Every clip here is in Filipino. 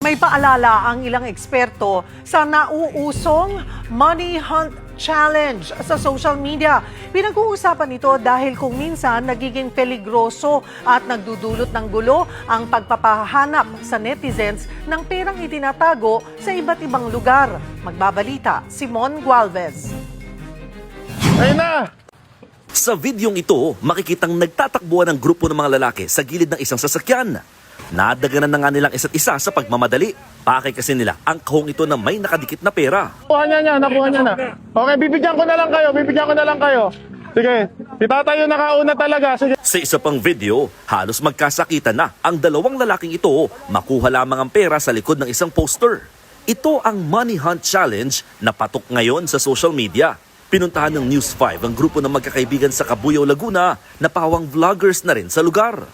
May paalala ang ilang eksperto sa nauusong Money Hunt Challenge sa social media. Pinag-uusapan ito dahil kung minsan nagiging peligroso at nagdudulot ng gulo ang pagpapahanap sa netizens ng perang itinatago sa iba't ibang lugar. Magbabalita, Simon Gualvez. Ayun na! Sa videong ito, makikitang nagtatakbuhan ng grupo ng mga lalaki sa gilid ng isang sasakyan. Nadaganan na nga nilang isa't isa sa pagmamadali. Pakay kasi nila ang kahong ito na may nakadikit na pera. Nakuha niya na. Okay, bibigyan ko na lang kayo. Sige, si tatay yung nakauna talaga. Sige. Sa isa pang video, halos magkasakitan na ang dalawang lalaking ito. Makuha lamang ang pera sa likod ng isang poster. Ito ang Money Hunt Challenge na patok ngayon sa social media. Pinuntahan ng News 5 ang grupo ng magkakaibigan sa Cabuyao, Laguna na pawang vloggers na rin sa lugar.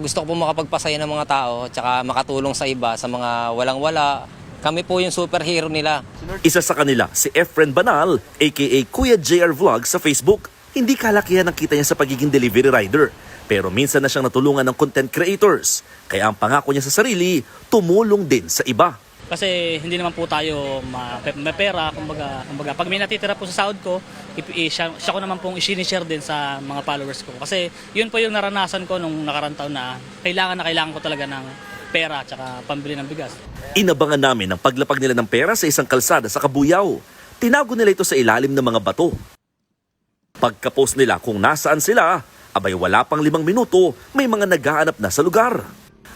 Gusto ko po makapagpasaya ng mga tao at makatulong sa iba, sa mga walang-wala. Kami po yung superhero nila. Isa sa kanila, si Efren Banal, aka Kuya JR Vlog sa Facebook. Hindi kalakihan ang kita niya sa pagiging delivery rider. Pero minsan na siyang natulungan ng content creators. Kaya ang pangako niya sa sarili, tumulong din sa iba. Kasi hindi naman po tayo may pera, kumbaga pag may natitira po sa sahod ko, siya ko naman pong i-share din sa mga followers ko. Kasi yun po yung naranasan ko nung nakarang taon na kailangan ko talaga ng pera at pambili ng bigas. Inabangan namin ang paglapag nila ng pera sa isang kalsada sa Cabuyao. Tinago nila ito sa ilalim ng mga bato. Pagka-post nila kung nasaan sila, abay wala pang 5 minuto, may mga naghahanap na sa lugar.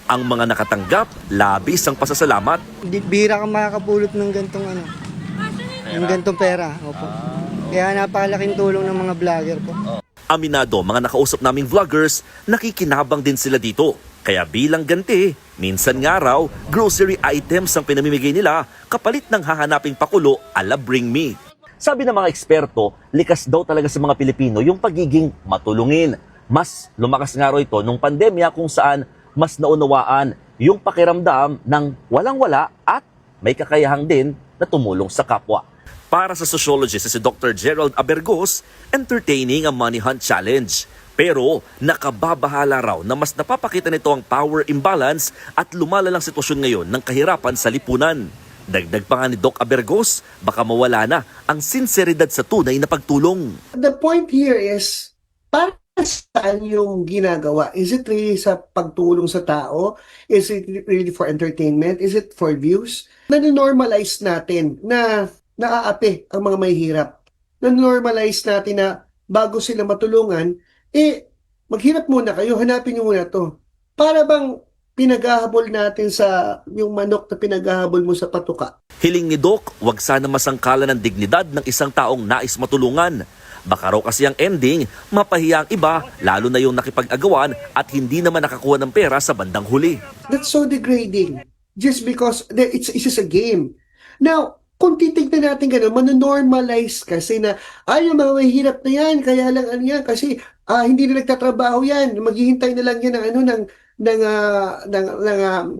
Ang mga nakatanggap, labis ang pasasalamat. Bihira ka makakapulot ng gantong pera. Opo. Kaya napakalaking tulong ng mga vlogger po. Aminado, mga nakausap naming vloggers, nakikinabang din sila dito. Kaya bilang ganti, minsan nga raw, grocery items ang pinamimigay nila kapalit ng hahanaping pakulo ala Bring Me. Sabi ng mga eksperto, likas daw talaga sa mga Pilipino yung pagiging matulungin. Mas lumakas nga raw ito nung pandemya kung saan mas naunawaan yung pakiramdam ng walang-wala at may kakayahang din na tumulong sa kapwa. Para sa sociologist si Dr. Gerald Abergos, entertaining ang Money Hunt Challenge. Pero nakababahala raw na mas napapakita nito ang power imbalance at lumalalang sitwasyon ngayon ng kahirapan sa lipunan. Dagdag pa nga ni Doc Abergos, baka mawala na ang sinseridad sa tunay na pagtulong. The point here is, para saan yung ginagawa? Is it really sa pagtulong sa tao? Is it really for entertainment? Is it for views? Nanonormalize natin na naaapi ang mga mahihirap. Nanonormalize natin na bago sila matulungan, maghirap muna kayo, hanapin nyo muna to. Para bang pinaghahabol natin sa yung manok na pinaghahabol mo sa patuka? Hiling ni Doc, wag sana masangkalan ng dignidad ng isang taong nais matulungan. Baka raw kasi ang ending, mapahiya ang iba, lalo na yung nakipag-agawan at hindi naman nakakuha ng pera sa bandang huli. That's so degrading. Just because it's just a game. Now, kung titignan natin gano'n, manonormalize kasi na, yung mga mahihirap na yan, kaya lang yan, kasi hindi na nagtatrabaho yan, maghihintay na lang yan ng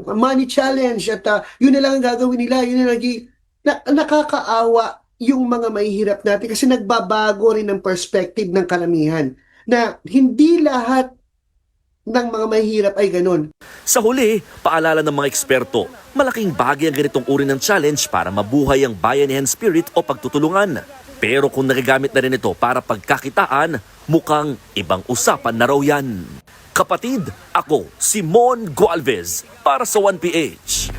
money challenge at yun na lang ang gagawin nila, yun na nakakaawa yung mga mahihirap natin kasi nagbabago rin ang perspective ng karamihan na hindi lahat ng mga mahihirap ay ganun. Sa huli, paalala ng mga eksperto, malaking bagay ang ganitong uri ng challenge para mabuhay ang bayanihan spirit o pagtutulungan. Pero kung nagagamit na rin ito para pagkakitaan, mukhang ibang usapan na raw yan. Kapatid, ako, Simon Gualvez, para sa 1PH.